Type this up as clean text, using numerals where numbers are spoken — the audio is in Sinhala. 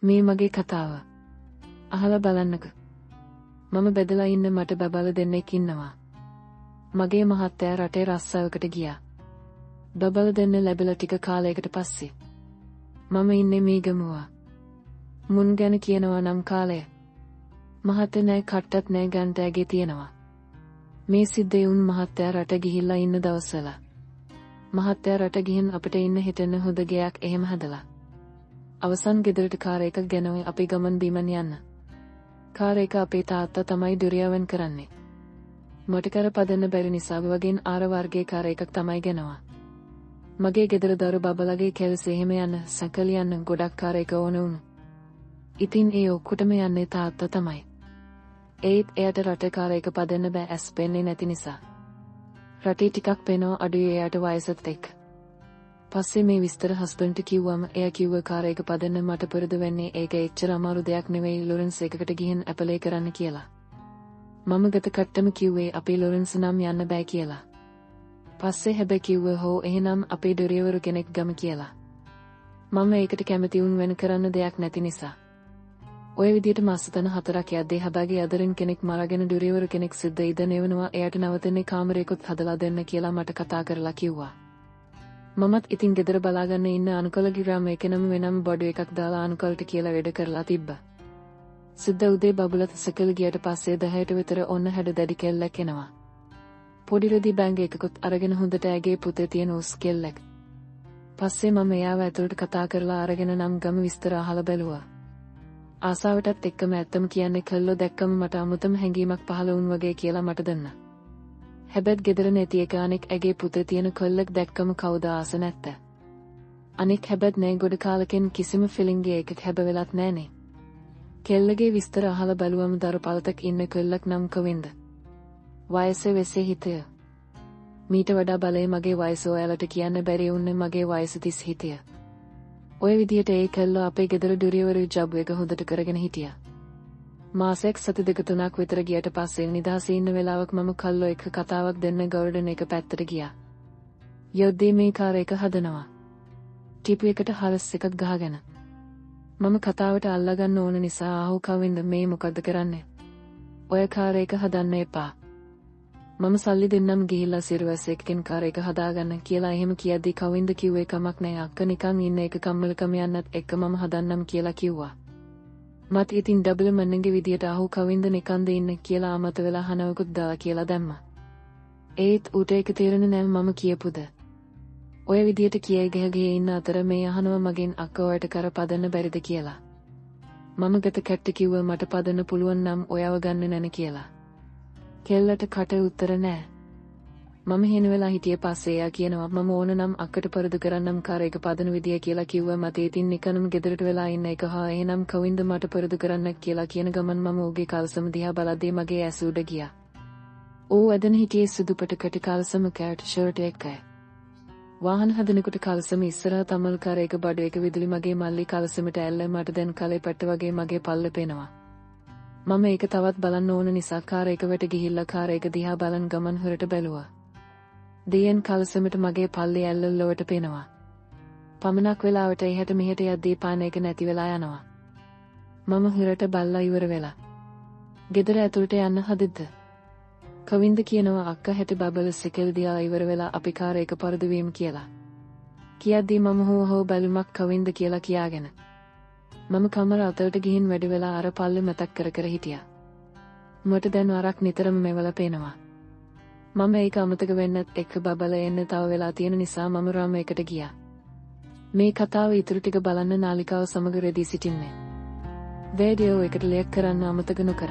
මේ මගේ කතාව. අහලා බලන්නක. මම බෙදලා ඉන්න මට බබල දෙන්නෙක් ඉන්නවා. මගේ මහත්තයා රටේ රස්සාවකට ගියා. බබල දෙන්න ලැබිලා ටික කාලයකට පස්සේ මම ඉන්නේ මීගමුව. මුන් ගැන කියනවා නම් කාලය. මහත්තයා නෑ කට්ටත් නෑ ගන්ටෑගේ තියෙනවා. මේ සිද්ධේ උන් මහත්තයා රට ගිහිල්ලා ඉන්න දවස්වල. මහත්තයා රට ගිහින් අපිට ඉන්න හිටෙන්න හොඳ ගෙයක් එහෙම හදලා. අවසන් ගෙදරට කාර් එකක් ගෙනවයි අපි ගමන් බිමන් යන්න. කාර් එක අපේ තාත්තා තමයි ඩුරියාවෙන් කරන්නේ. මට කර පදන්න බැරි නිසා වගේන් ආර වර්ගයේ කාර් එකක් තමයි ගෙනවා. මගේ ගෙදර දරු බබලගේ කෙල්ස් එහෙම යන්න සැකල යන්න ගොඩක් කාර් එක ඕන වුණු. ඉතින් ඒ ඔක්කොටම යන්නේ තාත්තා තමයි. ඒත් එයාට රට කාර් එක පදන්න බෑ ඇස් පෙන්නේ නැති නිසා. රටේ ටිකක් පේනවා අඩුයි එයාට වයසත් එක්ක. පස්සේ මේ විස්තර හස්බන්ඩ්ට කිව්වම එයා කිව්ව කාර් එක පදන්න මට පුරුදු වෙන්නේ ඒක එච්චර අමාරු දෙයක් නෙවෙයි ලොරන්ස් එකකට ගිහින් ඇපලේ කරන්න කියලා. මම ගත කට්ටම කිව්වේ අපේ ලොරන්ස් නම් යන්න බෑ කියලා. පස්සේ හැබැයි කිව්ව හෝ එහෙනම් අපේ ඩොරියවරු කෙනෙක් ගම කියලා. මම ඒකට කැමති වුන් වෙන කරන්න දෙයක් නැති නිසා. ඔය විදියට මාසතන 4ක් යද්දී හැබැයි අදරින් කෙනෙක් මරගෙන ඩොරියවරු කෙනෙක් සිද්ධ ඉද නෙවනවා එයාට නවතන්නේ කාමරයකොත් හදලා දෙන්න කියලා මට කතා කරලා කිව්වා. මමත් ඉතින් ගෙදර බලාගන්න ඉන්න අනුකලගේ ග්‍රාම එකනම වෙනම බඩු එකක් දාලා අනුකල්ට කියලා වැඩ කරලා තිබ්බා. සිද්ධ උදේ බබුලත් සකල් ගියට පස්සේ 10ට විතර ඔන්න හැඩ දැඩි කෙල්ලක් එනවා. පොඩි රෙදි බෑග් එකකුත් අරගෙන හොඳට ඇගේ පුතේ තියෙන උස් කෙල්ලක්. පස්සේ මම එයාව ඇතුළට කතා කරලා අරගෙන නම් ගම විස්තර අහලා බැලුවා. ආසාවටත් එක්කම ඇත්තම කියන්නේ කල්ලෝ දැක්කම මට අමුතම හැඟීමක් පහළ වුන් වගේ කියලා මට දුන්නා. හැබැයි ගෙදර නැති එක අනෙක් ඇගේ පුතේ තියෙන කොල්ලෙක් දැක්කම කවුද ආස නැත්ත. අනෙක් හැබැයි නෑ ගොඩ කාලෙකින් කිසිම ෆිලිං එකක් හැබවෙලත් නෑනේ. කෙල්ලගේ විස්තර අහලා බැලුවම දරු පළතක් ඉන්න කොල්ලක් නම් කවින්ද. වයස වෙසේ හිතය. මීට වඩා බලේ මගේ වයස ඔයාලට කියන්න බැරි වුන්නේ මගේ වයස 30 හිතය. ඔය විදියට ඒ කෙල්ලෝ අපේ ගෙදර ඩුරියවරු ජොබ් එක හොඳට කරගෙන හිටියා. මාසෙක් සති දෙක තුනක් විතර ගියට පස්සේ නිදාසේ ඉන්න වෙලාවක මම කල්ලෝ එක්ක කතාවක් දෙන්න ගවර්ඩන් එක පැත්තට ගියා. යොද්දී මේ කාර් එක හදනවා. ටිප් එකට හරස් එකක් ගහගෙන. මම කතාවට අල්ලගන්න ඕන නිසා ආහු කවින්ද මේ මොකද්ද කරන්නේ? ඔය කාර් එක හදන්න එපා. මම සල්ලි දෙන්නම් ගිහිල්ලා සිරුවස් එකකින් කාර් එක හදාගන්න කියලා එහෙම කියද්දි කවින්ද කිව්වේ කමක් නෑ අක්ක නිකන් ඉන්න එක කම්මලකම යන්නත් එක්ක මම හදන්නම් කියලා කිව්වා. මත් ඉතින් ඩබල් මන්නගේ විදියට අහු කවින්ද නිකන්ද ඉන්න කියලා අමත වෙලා හනවකුත් දාලා කියලා දැම්මා. ඒත් ඌට ඒක තේරෙන්නේ නෑ මම කියපුද. ඔය විදියට කියයි ගහගේ ඉන්න අතර මේ අහනවා මගෙන් අක්ක ඔයාට කර පදන්න බැරිද කියලා. මම ගත කැට්ට කිව්ව මට පදන්න පුළුවන් නම් ඔයාව ගන්න නැන කියලා. කෙල්ලට කට උත්තර නෑ. මම හින වෙලා හිටියේ පස්සේ එයා කියනවා මම ඕන නම් අක්කට පරදු කරන්නම් කාර් එක පදන විදිය කියලා කිව්වා මට ඉතින් නිකන්ම ගෙදරට වෙලා ඉන්න එක හා එහෙනම් කවින්ද මට පරදු කරන්න කියලා කියන ගමන් මම ඌගේ කල්සම දිහා බලද්දී මගේ ඇස් උඩ ගියා. ඌ ඇදෙන හිටියේ සුදු පටකට කල්සම කැට් ෂර්ට් එකයි. වාහන හදනකොට කල්සම ඉස්සරහා තමල් කාර් එක බඩ එක විදුලි මගේ මල්ලි කල්සමට ඇල්ල මට දැන් කලේ පැට්ට වගේ මගේ පල්ල පේනවා. මම ඒක තවත් බලන්න ඕන නිසා කාර් එක වෙට ගිහිල්ලා කාර් එක දිහා බලන් ගමන් හොරට බැලුවා. දියෙන් කල්සමට මගේ පල්ලේ ඇල්ල ලොවට පේනවා. පමණක් වෙලාවට එහෙට මෙහෙට යද්දී පාන එක නැති වෙලා යනවා. මම හොරට බල්ලා ඉවර වෙලා ගෙදර ඇතුළට යන්න හදෙද්ද කවින්ද කියනවා අක්කා හැට බබල සිකල් දියා ඉවර වෙලා අපි කාර් එක පරදු වීම කියලා. කියද්දී මම හෝ බැලුමක් කවින්ද කියලා කියාගෙන මම කමර අතට ගිහින් වැඩි වෙලා අර පල්ලේ මතක් කර කර හිටියා. මට දැන් වරක් නිතරම මෙවල පේනවා. මම ඒක අමතක වෙන්නත් එක්ක බබල එන්න තව වෙලා තියෙන නිසා මම රාම එකට ගියා. මේ කතාව ඉතුරු ටික බලන්න නාලිකාව සමග රෙදි සිටින්නේ. වීඩියෝ එකට ලයික් කරන්න අමතක නොකර.